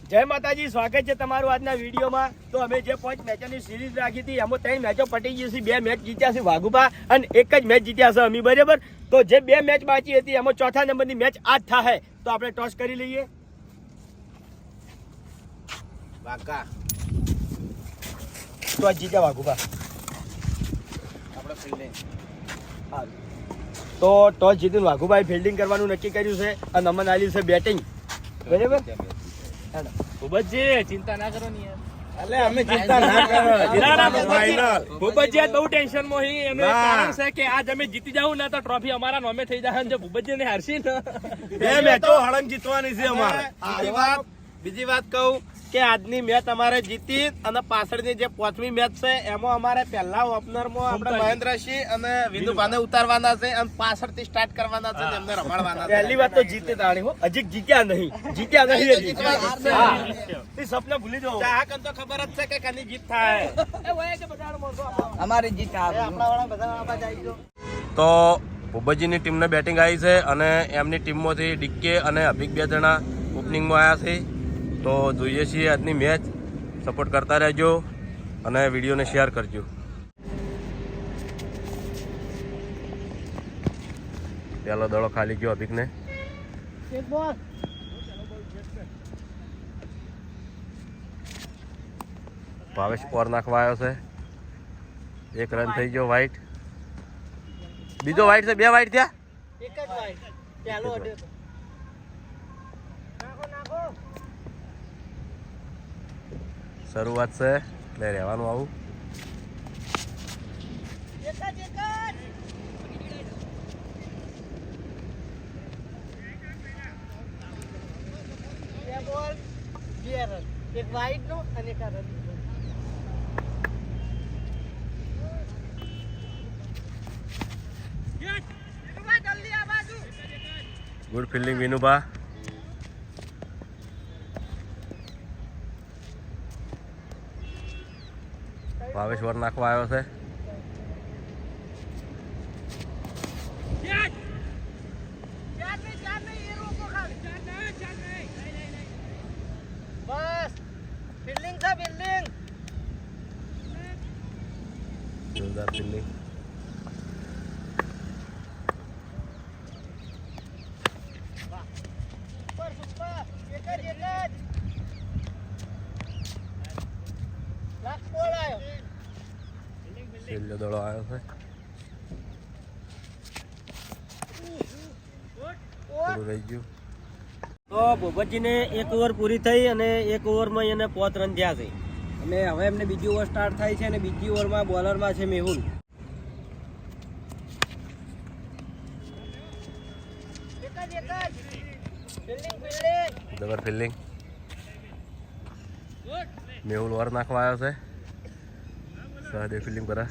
જય માતાજી, સ્વાગત છે તમારું આજના વિડીયોમાં। તો અમે જે 5 મેચોની સિરીઝ રાખી હતી એમાં 3 મેચો પટી ગઈ છે, 2 મેચ જીત્યા છે વાઘુબા અને 1 જ મેચ જીત્યા છે અમે, બરાબર। તો જે 2 મેચ બાકી હતી એમાં ચોથા નંબરની મેચ આજ થાય, તો આપણે ટોસ કરી લઈએ। વાઘા તો જીત્યા વાઘુબા, આપણે ફિલ્ડિંગ। હા, તો ટોસ જીતીને વાઘુબાએ ફિલ્ડિંગ કરવાનું નક્કી કર્યું છે અને અમન આલ્યું છે બેટિંગ, બરાબર। ચિંતા ના કરો ને યાર, અલે અમે ચિંતા ના કરો, ફાઇનલ ભૂપતજી બહુ ટેન્શન માં હી, એનું એક કારણ છે કે આજ અમે જીતી જાવ ને તો ટ્રોફી અમારા નામે થઈ જાય, જો ભૂપતજી ને હારશી ને 2 મેચો હળંગ જીતવાની છે અમારે। બીજી વાત કહું કે આજની મેચ અમારે જીતી અને પાછળની જે 5મી મેચ છે એમાં અમારે પહેલા ઓપનરમાં આપણે મહેન્દ્રસિંહ અને વિનુભાને ઉતારવાના છે અને પાછળથી સ્ટાર્ટ કરવાના છે ને એમને રમાડવાના છે। પહેલી વાત તો જીતે તાણી હો, હજી જીત્યા નહીં હજી। હા, એ સપના ભૂલી જાઓ, ચાહક તો ખબર જ છે કે કની જીત થાય। એ હોય કે બધાનો મોસો અમારી જીત આવે, આપણા વાળા બધા આવા જાય તો તો ભૂપતજીની ટીમને બેટિંગ આવી છે અને એમની ટીમમાંથી ડીકે અને અભિક 2 જણા ઓપનિંગમાં આવ્યા છે। તો જોઈએ છીએ આજની મેચ, સપોર્ટ કરતા રહેજો અને વિડીયોને શેર કરજો। પહેલો દડો ખાલી ગયો અભિકને, ભાવેશ પોર નાખવા આવ્યો છે, 1 રન થઈ ગયો વાઇટ, બીજો વાઇટ છે, 2 વાઇટ થયા, એક જ વાઇટ પહેલો અડ્યો તો નાખો શરૂઆત છે એટલે રહેવાનું આવું। એક વાઇટ નો અને એક run. Good fielding Vinubha, Bhavesh વર નાખવા આવ્યો છે, બસ ફિલ્ડિંગ છે, ફિલ્ડિંગ જોરદાર ફિલ્ડિંગ। સુપર સુપર, એક જ લાસ્ટ બોલ આવ્યો, છેલ્લો દડો આવ્યો છે, પૂરું રહી ગયું। તો ભૂપતજીને 1 ઓવર પૂરી થઈ અને 1 ઓવરમાં એને 5 રન થયા છે અને હવે એમને બીજી ઓવર સ્ટાર્ટ થાય છે અને બીજી ઓવરમાં બોલરમાં છે મેહુલ। જબર ફિલ્ડિંગ, મેહુલ વર નાખવા આવ્યો છે, સહદેવ ફિલ્ડિંગ કરે,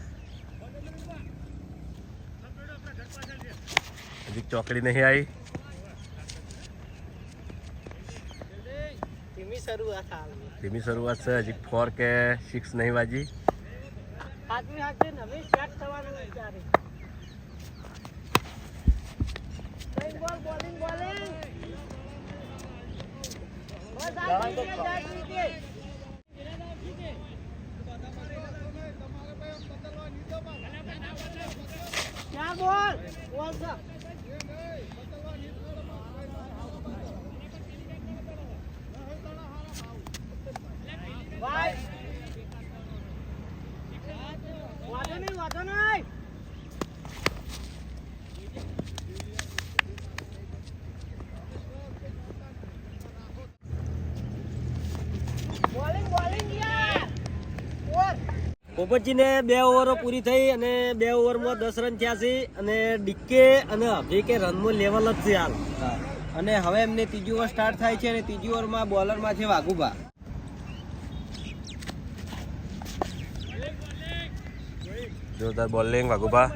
હજી ચોકડી નહીં આવી, ધીમી શરૂઆત છે, હજી 4 કે 6 નહીં વાજી। આદમી હાથે નવી સેટ થવાનું વિચારે, બોલિંગ ક્યાં બોલ વાંધો નહીં પોપટજીને 2 ઓવરો પૂરી થઈ અને 2 ઓવરમાં 10 રન થયા છે અને ડીકે અને અભિકે રનમાં લેવલ જ છે હાલ। અને હવે એમને ત્રીજી ઓવર સ્ટાર્ટ થાય છે અને ત્રીજી ઓવરમાં બોલરમાં છે વાઘુબા। જોરદાર બોલિંગ વાઘુભા,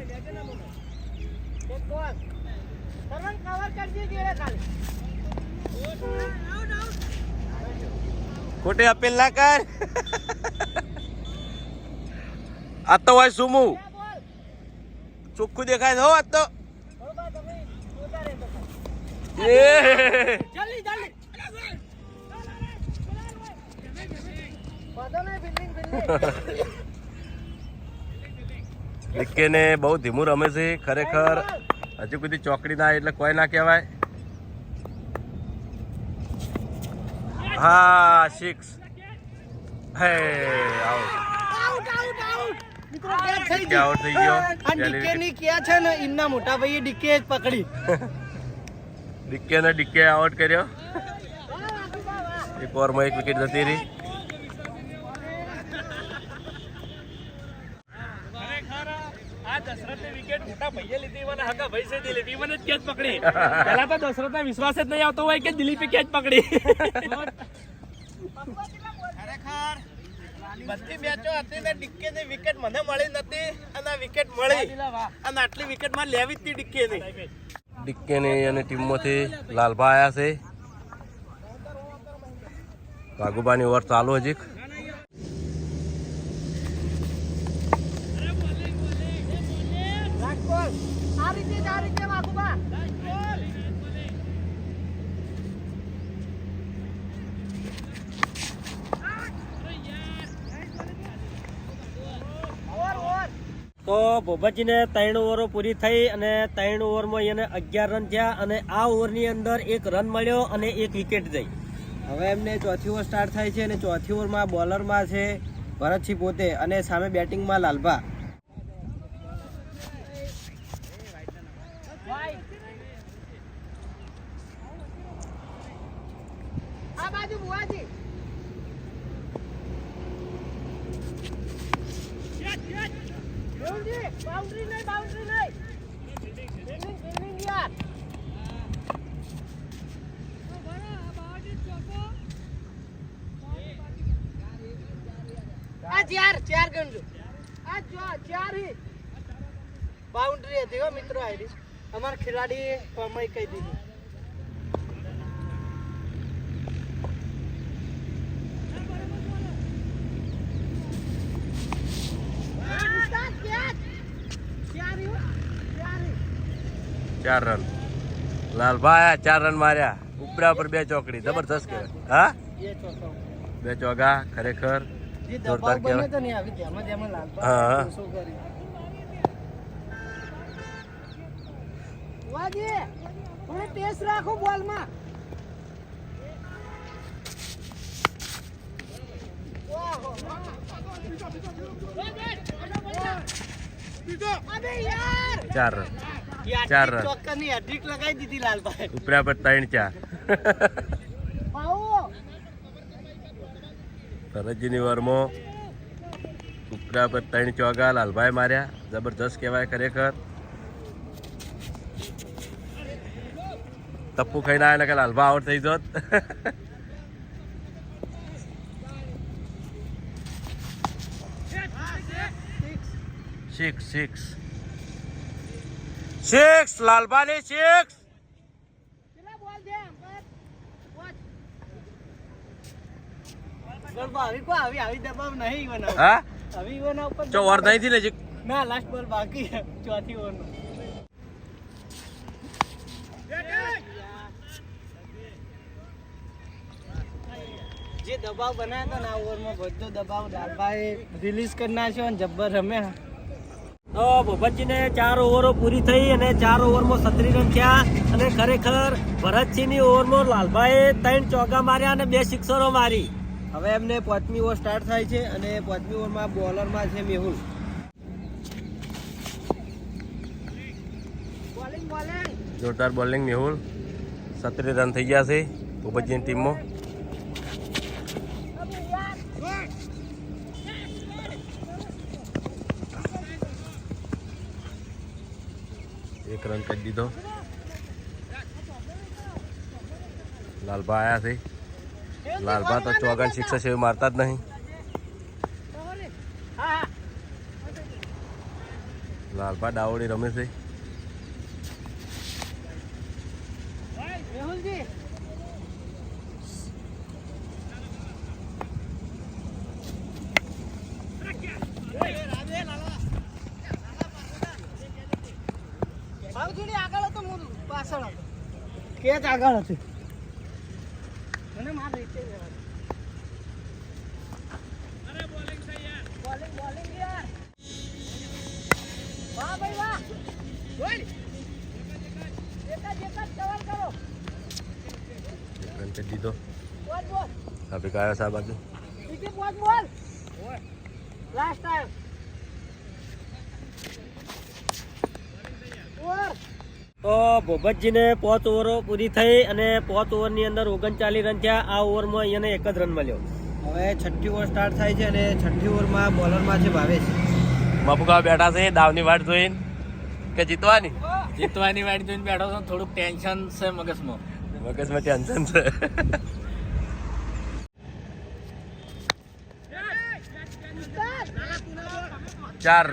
ખોટી અપીલ ના કર। આ તો હોય સુમુ ચોખ્ખું દેખાય હો, આ તો જલ્દી જલ્દી ડીકે ને બહુ ધીમું રમે છે ખરેખર. હજુ સુધી ચોકડી ના એટલે કોઈ ના કહેવાય. હા 6 હે આઉટ થઈ ગયો. એમના મોટા ભાઈએ ડીકે જ પકડી. ડીકે આઉટ કર્યો. એક ઓવરમાં 1 વિકેટ જતી રહી. આ દશરથની વિકેટ મોટા ભાઈએ લીધી મને હગા ભાઈ છે દિલીપ મને જ કેચ પકડી. પહેલા તો દશરથને વિશ્વાસ જ નહીં આવતો હોય કે દિલીપે કેચ પકડી. ખરેખર બધી મેચો હતી ને ડીકે ની વિકેટ મને મળી નથી અને આ વિકેટ મળી અને આટલી વિકેટ માં લેવી જ હતી ડીકે ની. ડીકે ની અને ટીમમાંથી લાલભા આયા છે. વાઘુબાની ઓવર ચાલુ હજી. તો ભોબતજીને 3 ઓવરો પૂરી થઈ અને 3 ઓવરમાં એને 11 રન થયા અને આ ઓવરની અંદર 1 રન મળ્યો અને 1 વિકેટ જઈ. હવે એમને ચોથી ઓવર સ્ટાર્ટ થાય છે અને ચોથી ઓવરમાં બોલરમાં છે ભરતસિંહ પોતે અને સામે બેટિંગમાં લાલભા. ચાર ગણજો. આ જો 4 હી બાઉન્ડ્રી હતી હો મિત્રો. આઈડી અમારા ખેલાડી કમાઈ કહી દીધી. ચાર રન લાલભા આયા. 4 રન માર્યા. ઉપરા પર 2 ચોકડી જબરદસ્ત કહેવાય. હા 2 ચોગા ખરેખર જોરદાર કહેવાય. હા રાખો બોલમાં. ચાર રન. 4 રન ચોક્કસની હેટ્રિક લગાવી દીધી લાલભાઈ. ઉપરા પર 3-4. ભરતજીની ઓવરમાં ઉપરા પર 3 ચોગા લાલભાઈ માર્યા. જબરદસ્ત કહેવાય ખરેખર. ટપ્પુ ખાઈને આવ્યા ને કે લાલભા આઉટ થઈ જોત. 6 લાલભાની 6. આવી દબાવ નહીં બનાવ. હા આવી બનાવ ઉપર ચો ઓવર નહીં થી ને ના લાસ્ટ બોલ બાકી છે ચોથી ઓવરનો. જે દબાવ બનાવ્યો હતો ને આ ઓવરમાં બધો દબાવ લાલભાઈ રિલીઝ કરી નાખ્યો અને જબ્બર રમ્યા. તો ભોબતજીને 4 ઓવરો પૂરી થઈ અને 4 ઓવરમાં 36 રન થયા અને ખરેખર ભરતસિંહની ઓવરમાં લાલભાઈએ 3 ચોગ્ગા માર્યા અને 2 સિક્સરો મારી. હવે એમને 5મી ઓવર સ્ટાર્ટ થાય છે અને 5મી ઓવરમાં બોલરમાં છે મેહુલ. જોરદાર બોલિંગ મેહુલ. 37 રન થઈ ગયા છે ભોબતજીની ટીમમાં. એક રન કરી દીધો. લાલભા આયા છે. લાલભા તો ચોગન સિક્સર છે મારતા જ નહીં. લાલભા ડાવડી રમે છે. આગળ હતો પાછળ હતો કેચ આગળ હતી. મને માર રીતે રન કરી દીધો. અભિક આવ્યો છે આ બાજુ. તો ભોપતજીને 5 ઓવરો પૂરી થઈ અને 5 ઓવરની અંદર 39 રન થયા. આ ઓવરમાં અહીંયાને એક જ રન મળ્યો. હવે 6ઠ્ઠી ઓવર સ્ટાર્ટ થાય છે અને 6ઠ્ઠી ઓવરમાં બોલરમાં છે ભાવેશ. બાપુકા બેઠા છે દાવની વાટ જોઈને કે જીતવાની વાળી જોઈને બેઠો છું. થોડુંક ટેન્શન છે મગજમાં. મગજમાં ટેન્શન છે. ચાર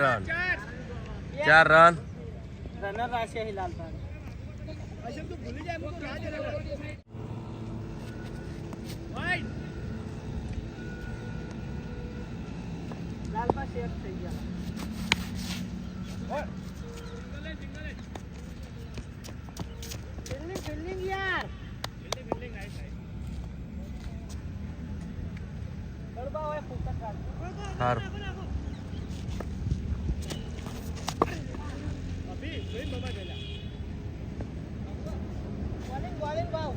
રન રનર રાશે હિલાલતા. લાલબા શેર થઈ ગયા. ફિલ્ડિંગ યાર. ગરબા હોય ફૂટક કાઢ. સારું. બોલિંગ ભાવ.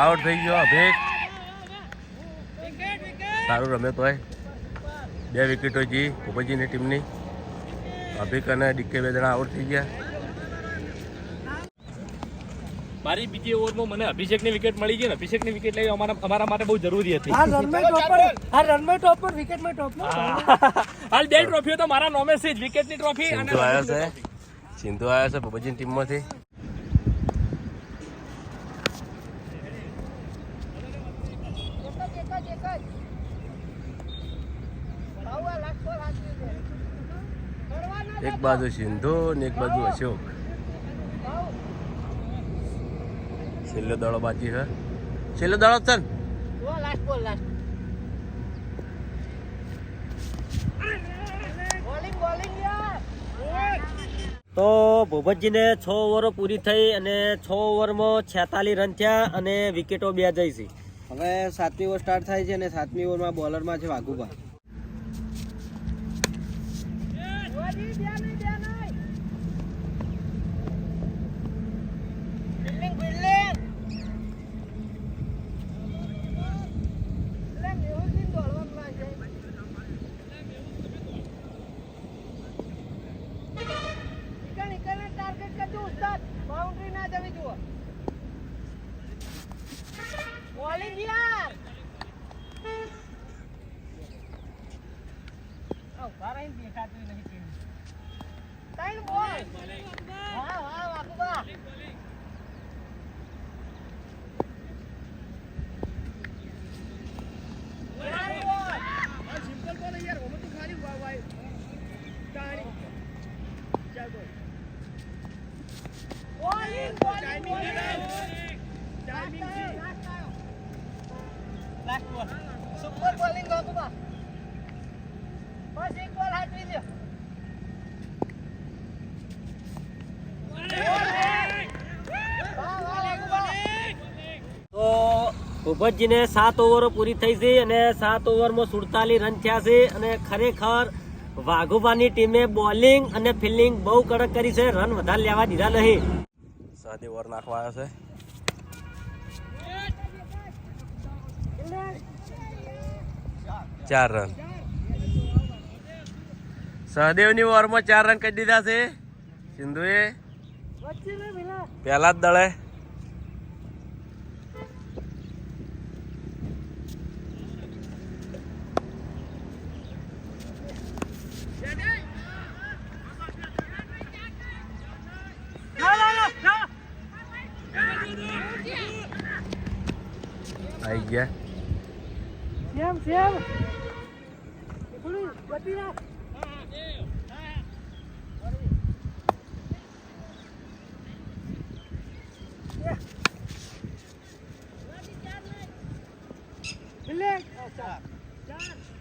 આઉટ થઈ ગયો અભિક. સારું રમે તોય 2 વિકેટો જી ભૂપતજીની ટીમની. અભિક અને ડીકે 2 જણા આઉટ થઈ ગયા. મારી બીજી ઓવરમાં મને અભિષેકની વિકેટ મળી ગઈ ને અભિષેકની વિકેટ લેવી અમારા માટે બહુ જરૂરી હતી. રનમાં ટોપર વિકેટમાં ટોપર. હાલ 2 ટ્રોફીઓ તો મારા નોમે છે જ, વિકેટની ટ્રોફી અને સિંધુ આવ્યો છે ભૂપતજીની ટીમમાંથી. એક બાજુ સિંધુ ને એક બાજુ અશોક. છેલ્લો દાડો બાકી છે. છેલ્લો દાડો છે ને? લાસ્ટ બોલ લાસ્ટ. બોલિંગ યાર. તો ભૂપતજીને 6 ઓવરો પૂરી થઈ અને 6 ઓવરમાં 46 રન થયા અને વિકેટો 2 જઈ છે. હવે 7મી ઓવર સ્ટાર્ટ થાય છે અને 7મી ઓવરમાં બોલરમાં છે વાઘુબા. Super bowling વાઘુબા. બસ એક બોલ હાથવી લ્યો. તો ભૂપતજીને 7 ઓવરો પૂરી થઈ છે અને 7 ઓવરમાં 47 રન થયા છે અને ખરેખર વાઘુબાની ટીમે બોલિંગ અને ફિલ્ડિંગ બહુ કડક કરી છે. રન વધારે લેવા દીધા નહીં. સાદે ઓવર નાખવા આવ્યો છે. ચાર રન. સહદેવની ઓવરમાં 4 રન કરી દીધા છે સિંધુએ પહેલા જ દળે. આવી ગયા.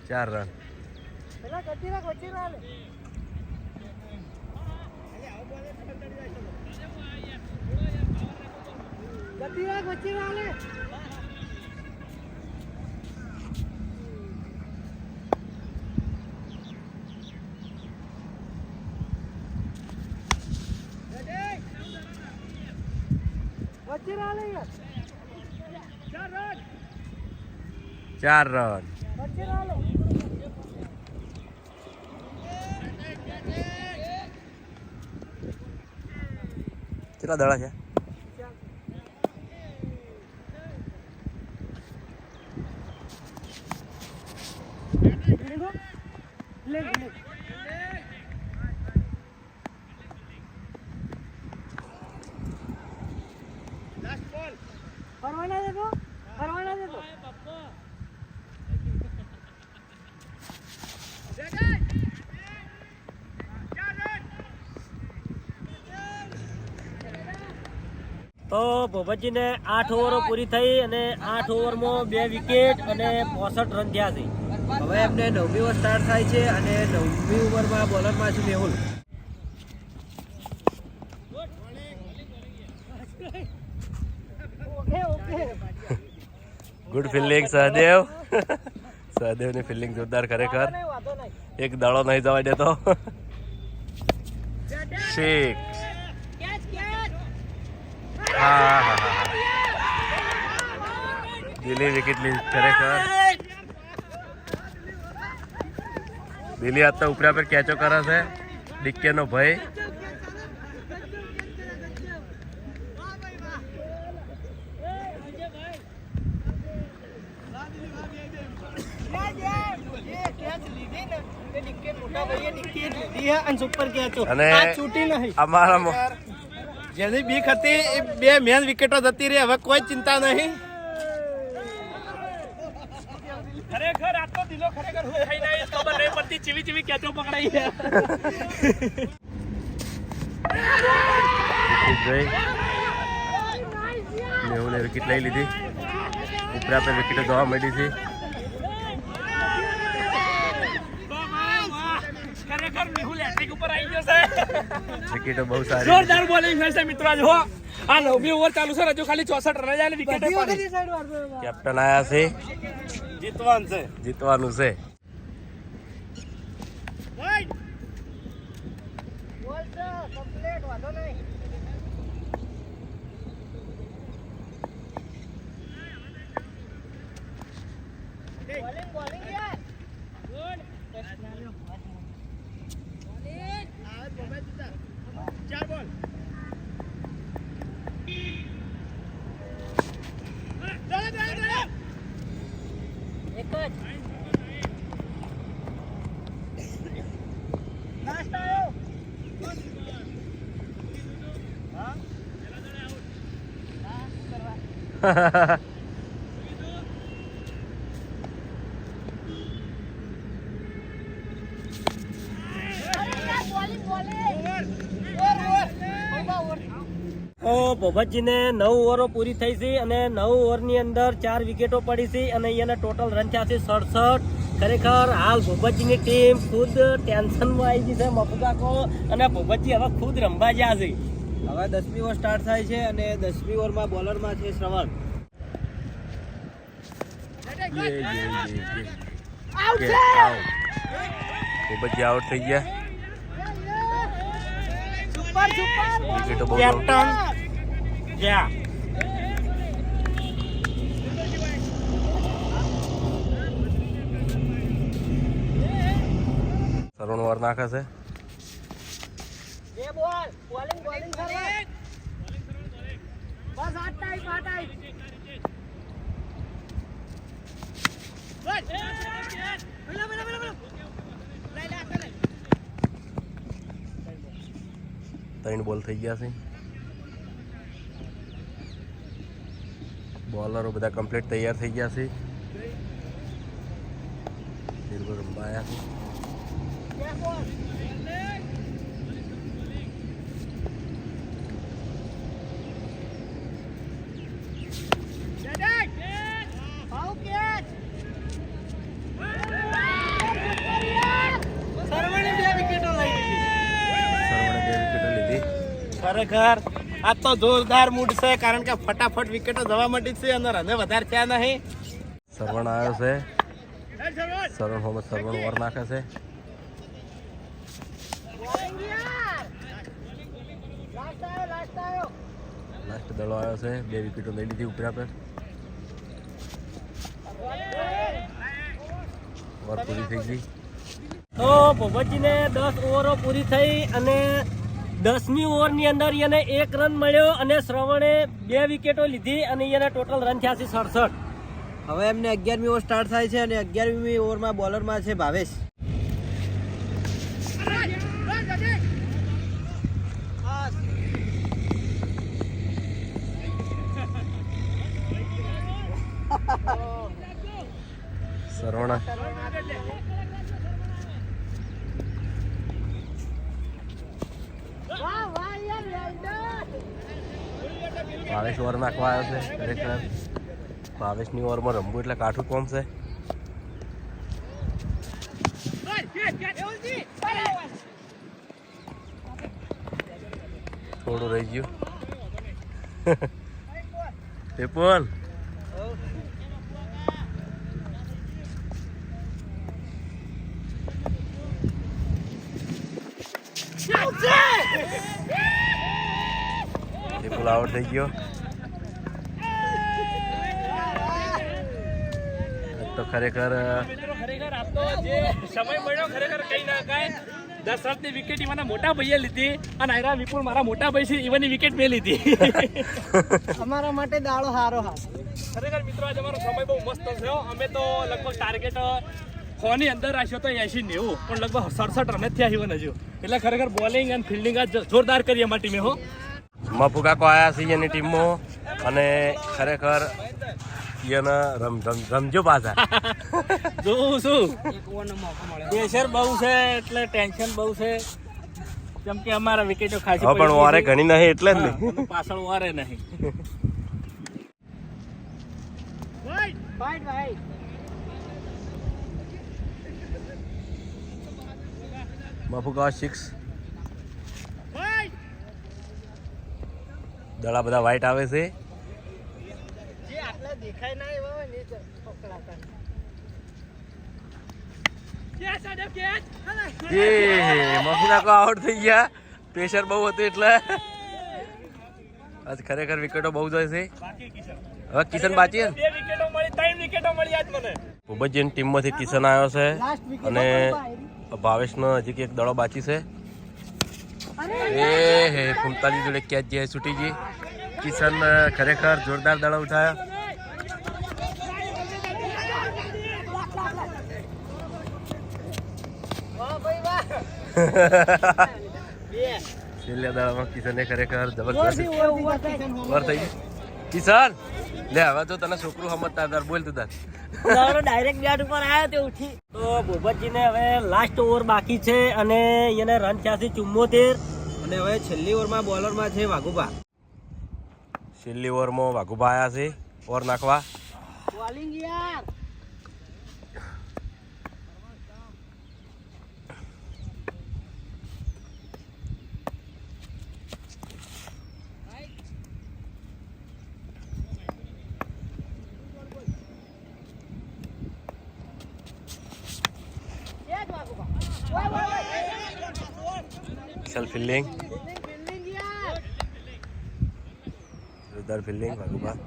ચાર રન. 4 રન. કેટલા દડા છે? તો ભોપતજીને 8 ઓવરો પૂરી થઈ અને 8 ઓવરમાં 2 વિકેટ અને 65 રન થયા છે. હવે એમને 9મી ઓવર સ્ટાર્ટ થાય છે અને 9મી ઓવરમાં બોલરમાં છે મેહુલ. Good fielding Sahdev. સહદેવની ફિલ્ડિંગ જોરદાર ખરેખર. એક દાડો નહીં જવા દેતો. 6. હા. દિલ્હી વિકેટ લીધી ખરેખર. દિલ્હી આજ તો ઉપરા પર કેચો કરે છે. ડીકે નો ભાઈ. અને અમારા જેની બીક હતી એ 2 મેન વિકેટો જતી રહી. હવે કોઈ ચિંતા નહીં. ખરેખર આ તો દિલો ખરેખર હું થઈ નહીં ખબર નહીં પડતી ચીવી ચીવી કેચો પકડાઈ છે. મેહુલે વિકેટ લઈ લીધી. ઉપરા પર વિકેટો જોવા મળી છે. ખરેખર મેહુલ હેટ્રિક ઉપર આવી ગયો છે. વિકેટો બહુ સારી. જોરદાર બોલિંગ છે મિત્રો આજે હો. આ 9મી ઓવર ચાલુ છે હજુ ખાલી 64 રન જાય વિકેટ પડી. કેપ્ટન આયા છે. જીતવાનું છે. તો ભોપતજીને 9 ઓવરો પૂરી થઈ છે અને 9 ઓવરની અંદર 4 વિકેટો પડી છે અને અહીંયાના ટોટલ રન થયા છે 67. ખરેખર હાલ ભોપતજીની ટીમ ખુદ ટેન્શનમાં આવી ગઈ છે. મફુકાકો અને ભોપતજી હવે ખુદ રમવા ગયા છે. હવે 10મી ઓવર સ્ટાર્ટ થાય છે અને 10મી ઓવરમાં બોલરમાં છે શ્રવણ. ભોપતજી આઉટ થઈ ગયા. વિકેટો બહુ કેપ્ટન જ્યાં સરોણ વાર નાખે છે. ત્રણ બોલ થઈ ગયા છે. બોલરો બધા કમ્પ્લીટ તૈયાર થઈ ગયા છે. રમવા આવ્યા છે. ખરેખર આ તો જોરદાર મૂડ છે કારણ કે ફટાફટ વિકેટો જવા માંડી છે અને રને વધારે થયા નહીં. સરવણ આવ્યો છે. સરવણ હોમ સરવણ ઓવર નાખે છે. લાસ્ટ દડો આવ્યો છે, 2 વિકેટો લઈ લીધી ઉપરા પર. ઓવર પૂરી થઈ ગઈ. તો ભોપતજીને 10 ઓવરો પૂરી થઈ અને 10મી ઓવરની અંદર એને 1 રન મળ્યો અને શ્રવણે 2 વિકેટો લીધી અને એને ટોટલ રન થયા છે 67. હવે એમને 11મી ઓવર સ્ટાર્ટ થાય છે અને 11મી ઓવરમાં બોલરમાં છે ભાવેશ. સરવણા ભાવેશ ઓવર નાખવા આવ્યો છે. ખરેખર ભાવેશની ઓવરમાં રમવું એટલે કાઠું કોમ છે. થોડું રહી ગયું. તે પણ પુલ આઉટ થઈ ગયો. તો ખરેખર ખરેખર આપ તો જે સમય મળ્યો ખરેખર કઈ ના કાય. દશરથની વિકેટ ઈવાના મોટા ભાઈએ લીધી અને આયરા વિપુલ મારા મોટા ભાઈ છે ઈવાની વિકેટ મેં લીધી. અમારા માટે દાડો હારો હા. ખરેખર મિત્રો આજે અમારો સમય બહુ મસ્ત થયો. અમે તો લગભગ ટાર્ગેટ 100 ની અંદર રાખ્યો તો 80-90 પણ લગભગ 67 રન જ થયા ઈવન હજુ. એટલે ખરેખર બોલિંગ અને ફિલ્ડિંગ જોરદાર કરી અમારી ટીમે હો. મફુ કાકો આવ્યા છે એની ટીમમાં અને ખરેખર એને રમજો પાછા. જોઉં છું પ્રેશર બહુ છે એટલે ટેન્શન બહુ છે કેમ કે અમારા વિકેટો ખાસી હવે પણ વારે ઘણી નહીં એટલે જ નહીં. પાછળ વારે નહીં. મફુ કાકો 6 દડા બધા વ્હાઈટ આવે છે. જે આટલા દેખાય ના એવા હોય ને પકડાતા. એ મફુ કાકો આઉટ થઈ ગયા. પ્રેશર બહુ હતું એટલે આજ ખરેખર વિકેટો બહુ જાય છે. હવે કિશન બાકી છે. 2 વિકેટો મળી 3 વિકેટો મળી આજ મને. ભૂપતજીની ટીમમાંથી કિશન આવ્યો છે અને ભાવેશનો હજી એક દડો બાકી છે. એ હે 45 જોડે કેચ જે છૂટી ગઈ. કિશન ખરેખર જોરદાર દડો ઉઠાયો. છેલ્લા દડામાં કિશને ખરેખર જબરદસ્ત ઓવર થઈ ગઈ. કિશન લે હવે તો તને છોકરું સમજતા તાર બોલ તું તાર. ડાયરેક્ટ બેટ ઉપર આવ્યો તે ઉઠી. તો ભૂપતજીને હવે લાસ્ટ ઓવર બાકી છે અને એને રન થયા છે 74. અને હવે છેલ્લી ઓવરમાં બોલરમાં છે વાઘુબા. છેલ્લી ઓવરમાં વાઘુબા આવ્યા છે ઓવર નાખવા. બોલિંગ યાર સેલ્ફ ફિલ્ડિંગ જોરદાર ફિલ્ડિંગ વાઘુબા.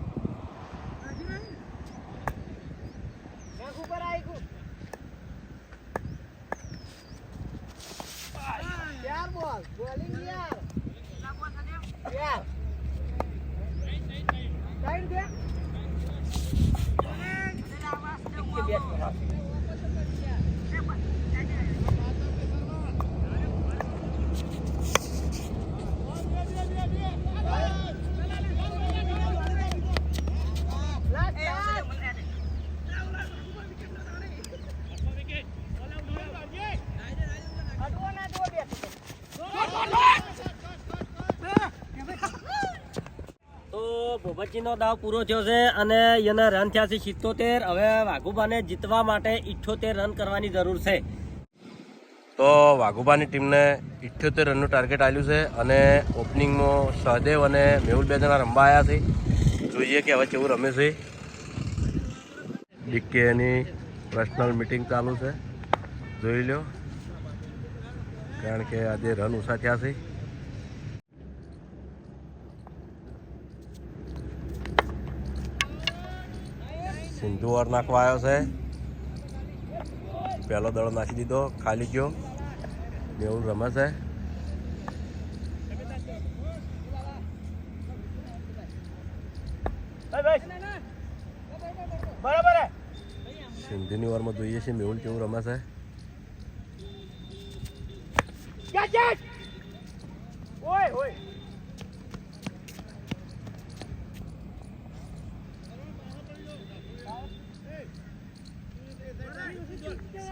ભૂપતજીનો દાવ પૂરો થયો છે અને એના રન થયા છે 77. હવે વાઘુબાને જીતવા માટે 78 રન કરવાની જરૂર છે. તો વાઘુબાની ટીમને 78 રનનું ટાર્ગેટ આપ્યું છે અને ઓપનિંગમાં સહદેવ અને મેહુલ બે જણા રમવા આવ્યા છે. જોઈએ કે હવે કેવું રમે છે. ડીકેની પર્સનલ મિટિંગ ચાલુ છે, જોઈ લો, કારણ કે આજે રન ઓછા થયા છે. સિંધુ ઓવર નાખવા આવ્યો છે. પહેલો દડો નાખી દીધો, ખાલી ગયો. મેહુલ રમે છે. બરાબર સિંધુની ઓવરમાં જોઈએ છે મેહુલ કેવું રમે છે.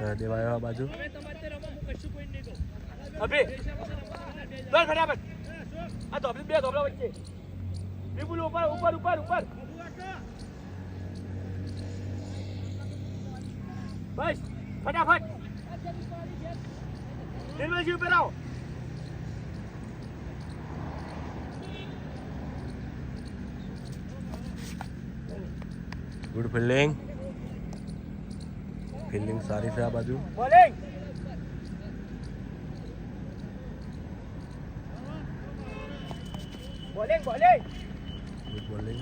સહદેવ આવ્યો આ બાજુ. અભી ચાલ ફટાફટ. આ ધોબલી બે ધોબલા વચ્ચે વિપુલ ઉપર ઉપર ઉપર ઉપર બસ ફટાફટ. નિર્મલજી ઉપર આવો. Good fielding. ફિલ્ડિંગ સારી છે આ બાજુ. Bowling bowling bowling. Good bowling.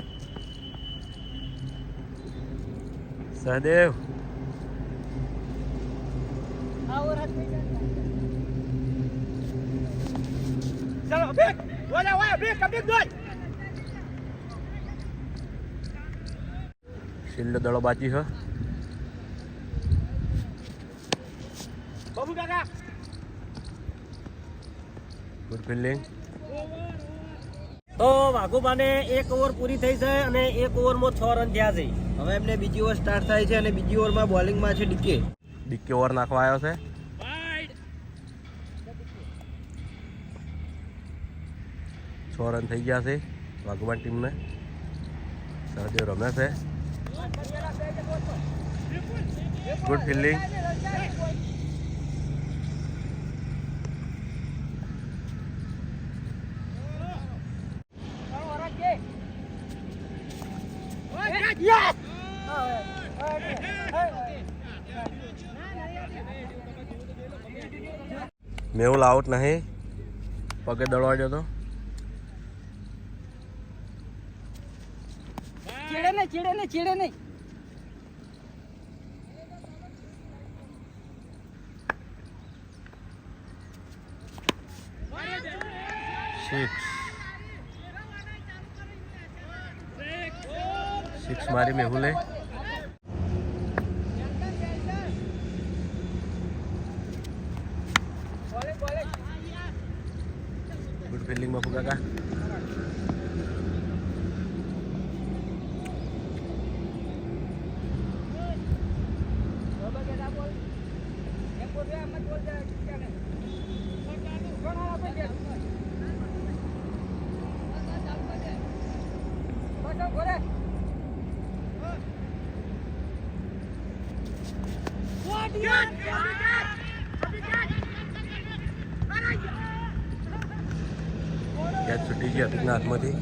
Sahadev ચલો અભી બોલે ઓય અભી કમ્પ્લીટ ગોલ. છેલ્લો દડો બાકી છે. બાબુ કાકા ગુડ ફિલ્ડિંગ. તો વાઘુબાને 1 ઓવર પૂરી થઈ છે અને 1 ઓવરમાં 6 રન થયા છે. હવે એમને બીજી ઓવર સ્ટાર્ટ થાય છે અને બીજી ઓવરમાં બોલિંગમાં છે ડીકે. ડીકે ઓવર નાખવા આવ્યો છે. 6 રન થઈ ગયા છે વાઘુબાન ટીમને. સહદેવ રમે છે. Good fielding. મેહુલ આઉટ નહીં, પગે દળવાડ્યો તો. ચીડે નહીં. 6 મારી મેહુલે. ગુડ ફિલ્ડિંગ બાપુ કાકા. કેચ છૂટી ગઈ અભિકના હાથમાંથી.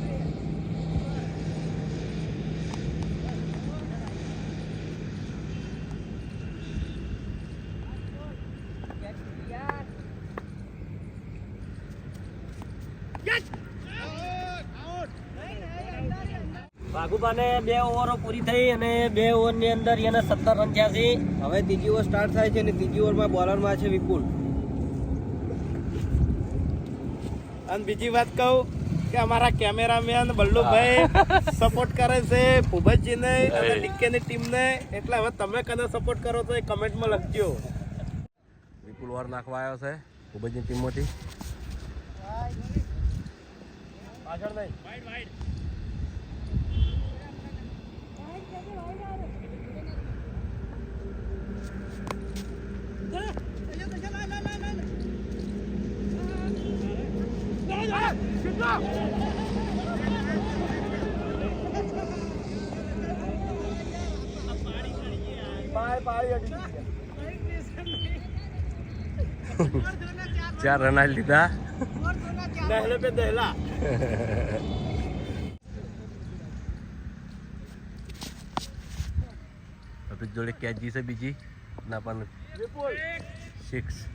વાઘુબાને 2 ઓવરો પૂરી થઈ અને 2 ઓવરની અંદર એને 17 રન થયા છે. હવે ત્રીજી ઓવર સ્ટાર્ટ થાય છે અને ત્રીજી ઓવરમાં બોલરમાં છે વિપુલ. અને બીજી વાત કહું કે અમારા કેમેરામેન બલ્લુભાઈ સપોર્ટ કરે છે ભૂપતજીને અને ડીકેની ટીમને. એટલે હવે તમે કને સપોર્ટ કરો તો એ કમેન્ટમાં લખજો. વિપુલ ઓવર નાખવા આવ્યો છે ભૂપતની ટીમમાંથી. પાછળ નહીં વાઈડ વાઈડ. ચાર રન લીધા. દહેલે પે દહેલા. અભિક જોડે કેચ જી છે બીજી ના પણ 6.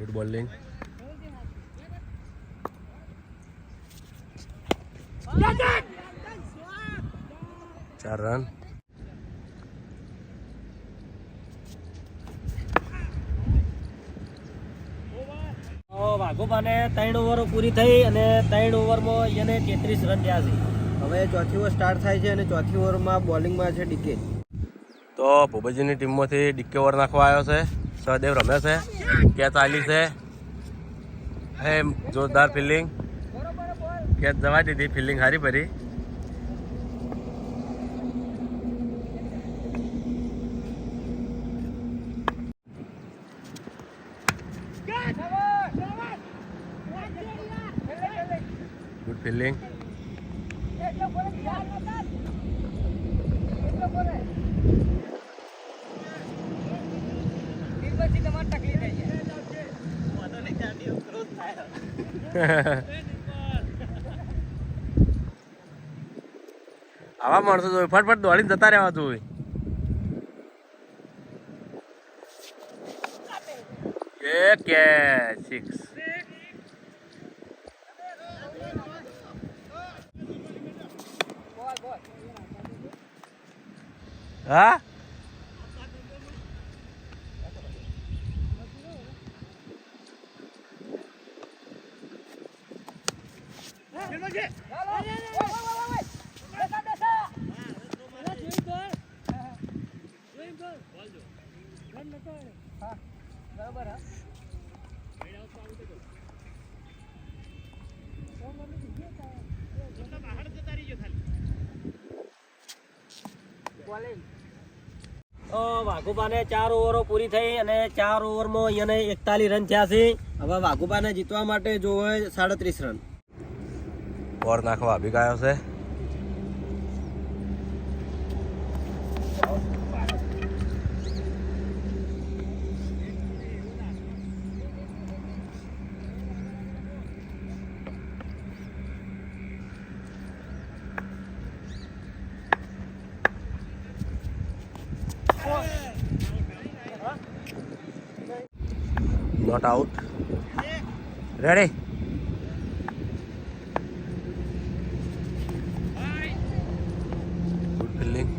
Good bowling. ચાર રન. વાઘોબાને 3 ઓવરો પૂરી થઈ અને 3 ઓવરમાં એને 33 રન થયા છે. હવે ચોથી ઓવર સ્ટાર્ટ થાય છે અને ચોથી ઓવરમાં બોલિંગમાં છે ડીકે. તો ભૂપતજીની ટીમમાંથી ડીકે ઓવર નાખવા આવ્યો છે. સહદેવ રમે છે, કેચ આલી છે. હે જોરદાર ફિલ્ડિંગ, કેચ જવા દીધી, ફિલ્ડિંગ સારી ભરી. Good fielding. આવા માણસો જોઈએ ફટફટ દોડીને જતા રહેવા જોઈએ. કેચ 6. હા વાઘોબાને 4 ઓવરો પૂરી થઈ અને 4 ઓવરમાં એને 41 રન થયા છે. હવે વાઘુબાને જીતવા માટે જોવે 37 રન. ઓવર નાખવા આવી ગયો છે. Not out. Ready? Good fielding.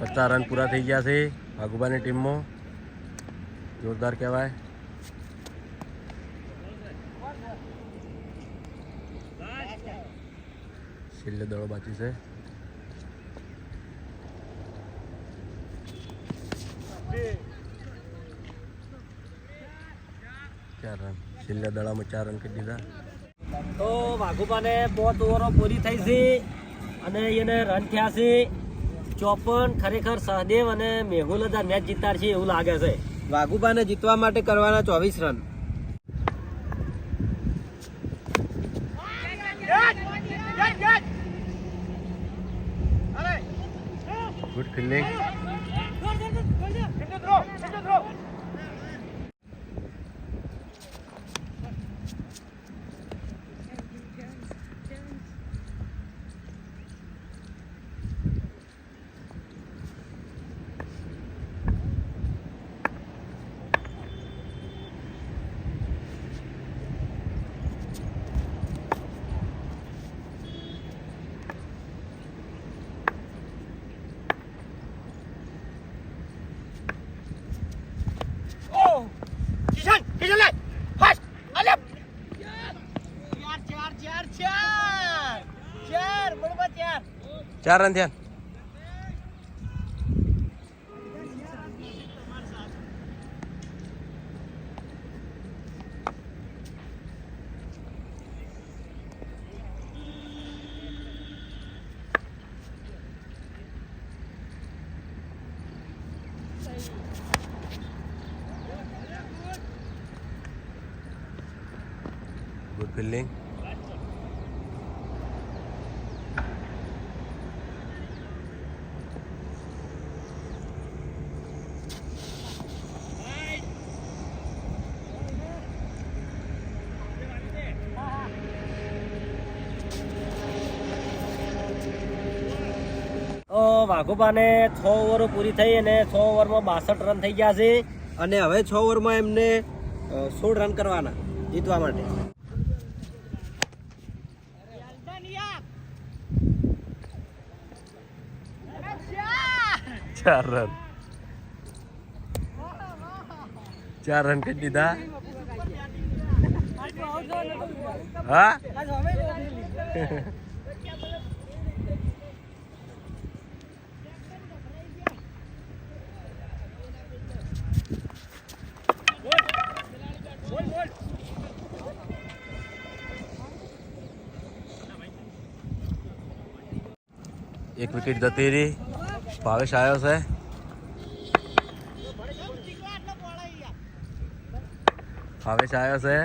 પચાસ રન પૂરા થઈ ગયા છે વાઘુબાની ટીમમાં. જોરદાર કહેવાય. છેલ્લે દડો બાકી છે. 4 રન. છેલ્લા દડામાં 4 રન કરી દીધા. તો વાઘોબાને 5 ઓવરો પૂરી થઈ છે અને એને રન થયા છે 54. ખરેખર સહદેવ અને મેહુલ જ આ મેચ જીતાડશે એવું લાગે છે. વાઘુબાને જીતવા માટે કરવાના 24 રન. Good fielding. 4 રન થયા. Good fielding. વાઘોબાને 6 ઓવરો પૂરી થઈ અને 6 ઓવરમાં 62 રન થઈ ગયા છે અને હવે 6 ઓવરમાં એમને 16 રન કરવાના જીતવા માટે. ચાર રન કરી દીધા. હા એક વિકેટ જતી રહી. ભાવેશ આવ્યો છે. ભાવેશ આવ્યો છે.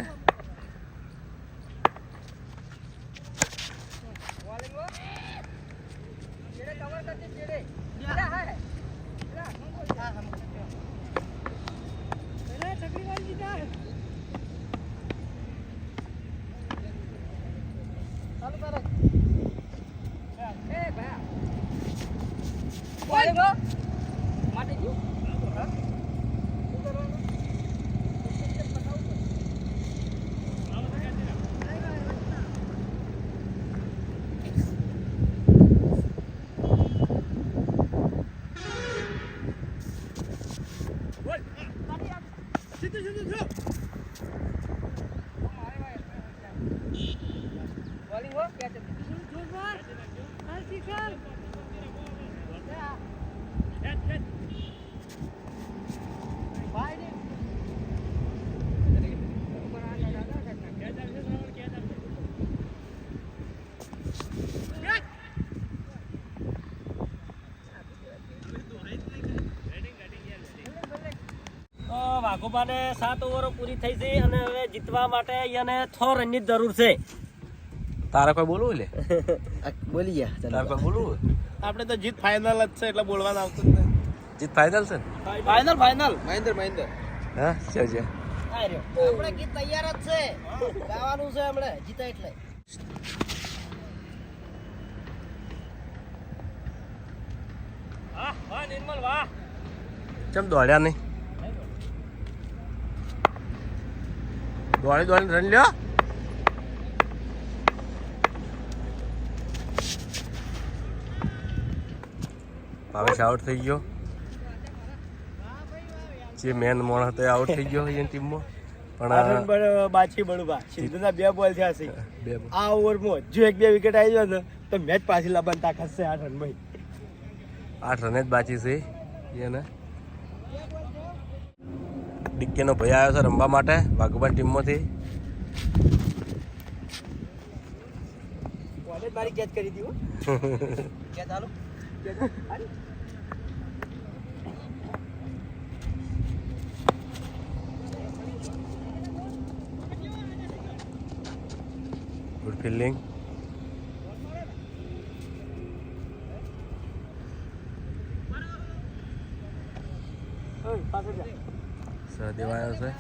વાઘોબાને 7 ઓવરો પૂરી થઈ છે અને હવે જીતવા માટે અહીંયાને 6 રનની જ જરૂર છે. તારે કોઈ બોલવું લે? બોલી ગયા. તારે કોઈ બોલવું? આપણે તો જીત ફાઇનલ જ છે એટલે બોલવાનું આવતું જ નહીં. જીત ફાઇનલ છે ને? ફાઇનલ મહેન્દ્ર હા છે છે. આપણે ગીત તૈયાર જ છે, ગાવાનું છે હમણે જીતા એટલે. વાહ નિર્મલ વાહ. ચમ દોડ્યા નહીં? દોડી રન લ્યો. ભાવેશ આઉટ થઈ ગયો. જે મેન મોણ હતો એ આઉટ થઈ ગયો એની ટીમમાં. પણ બાછી બળુબા સિંધુના 2 બોલ થયા છે. આ ઓવરમાં જો 1-2 વિકેટ આવી જાય ને તો મેચ પાછી લાવવાની તાકાત છે 8 રન ભાઈ. 8 રન જ બાકી છે એને. ડીકેનો ભાઈ આવ્યો છે રમવા માટે વાઘોબા ટીમમાંથી. કોલેજ મારી કેચ કરી દી હો. કેચ હાલો. Good fielding. સહદેવ આવ્યો છે.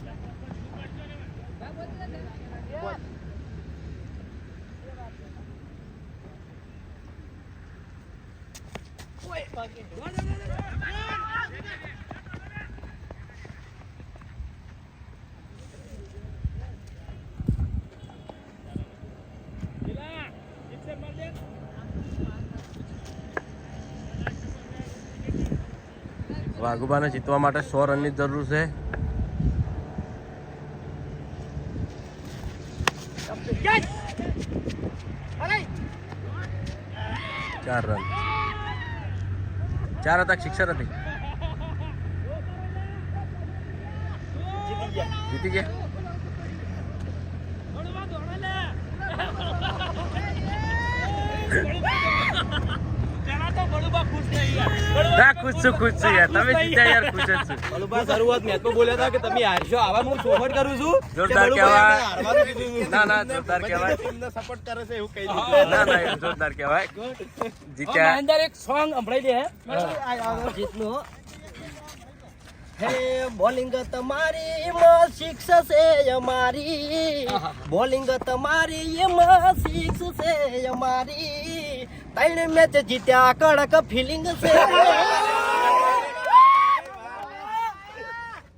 વાઘોબાને જીતવા માટે 100 રનની જરૂર છે. 4 રન. 4 હતા સિક્સર હતી જીતી ગયા ના ખુશ છું યાર તમે જીત્યા યાર ખુશ જ છું શરૂઆત મેચમાં બોલ્યા હતા કે તમે હારશો આવા હું સપોર્ટ કરું છું જોરદાર કહેવાય ના જોરદાર કહેવાય ટીમને સપોર્ટ કરે છે એવું કહી દીધું. ના જોરદાર કહેવાય જીત્યા અંદર એક સોંગ સંભળાઈ દે જીતનું હો. હે બોલિંગ તમારી એમાં સિક્સ છે અમારી બોલિંગ તમારી એમાં સિક્સ છે અમારી 3 મેચ જીત્યા કડક ફિલિંગ છે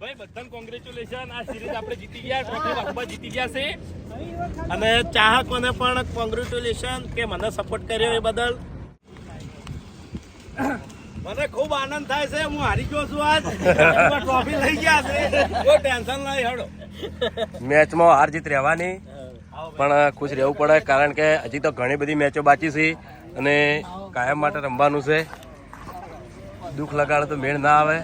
ભાઈ બધાને કોંગ્રેચ્યુલેશન આ સિરીઝ આપણે જીતી ગયા ટ્રોફી વાઘુબા જીતી ગયા છે અને ચાહકોને પણ કોંગ્રેચ્યુલેશન કે મને સપોર્ટ કર્યો એ બદલ. મને ખૂબ આનંદ થાય છે. હું હારી ગયો છું આજ ટ્રોફી લઈ ગયા છે. કોઈ ટેન્શન નહીં. હેડો મેચમાં હાર જીત રહેવાની પણ ખુશ રહેવું પડે કારણ કે હજી તો ઘણી બધી મેચો બાકી છે અને કાયમ માટે રમવાનું છે. દુઃખ લગાડે તો મેળ ના આવે.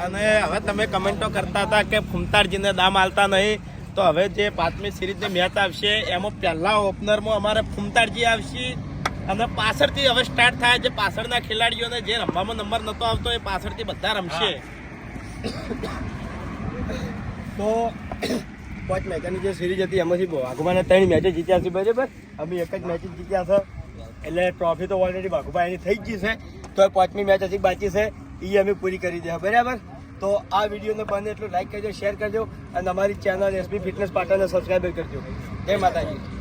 અને હવે તમે કમેન્ટો કરતા હતા કે ફૂમતાડજીને દામ આલતા નહીં, તો હવે જે 5મી સિરીઝની મેચ આવશે એમાં પહેલા ઓપનરમાં અમારે ફૂમતાડજી આવશે અને પાછળથી હવે સ્ટાર્ટ થાય. જે પાછળના ખેલાડીઓને જે રમવામાં નંબર નતો આવતો એ પાછળથી બધા રમશે. તો 5 મેચની જે સિરીઝ હતી એમાંથી વાઘુબાને 3 મેચો જીત્યા છે. બરાબર, અમે એક જ મેચ જીત્યા છે એટલે ટ્રોફી તો ઓલરેડી વાઘુબા એની થઈ જ ગઈ છે. તો 5મી મેચ હજી બાકી છે એ અમે પૂરી કરી દે. બરાબર, તો આ વિડીયોને બને એટલું લાઈક કરજો, શેર કરજો અને અમારી ચેનલ એસબી ફિટનેસ પાટણને સબસ્ક્રાઈબ કરજો. જય માતાજી.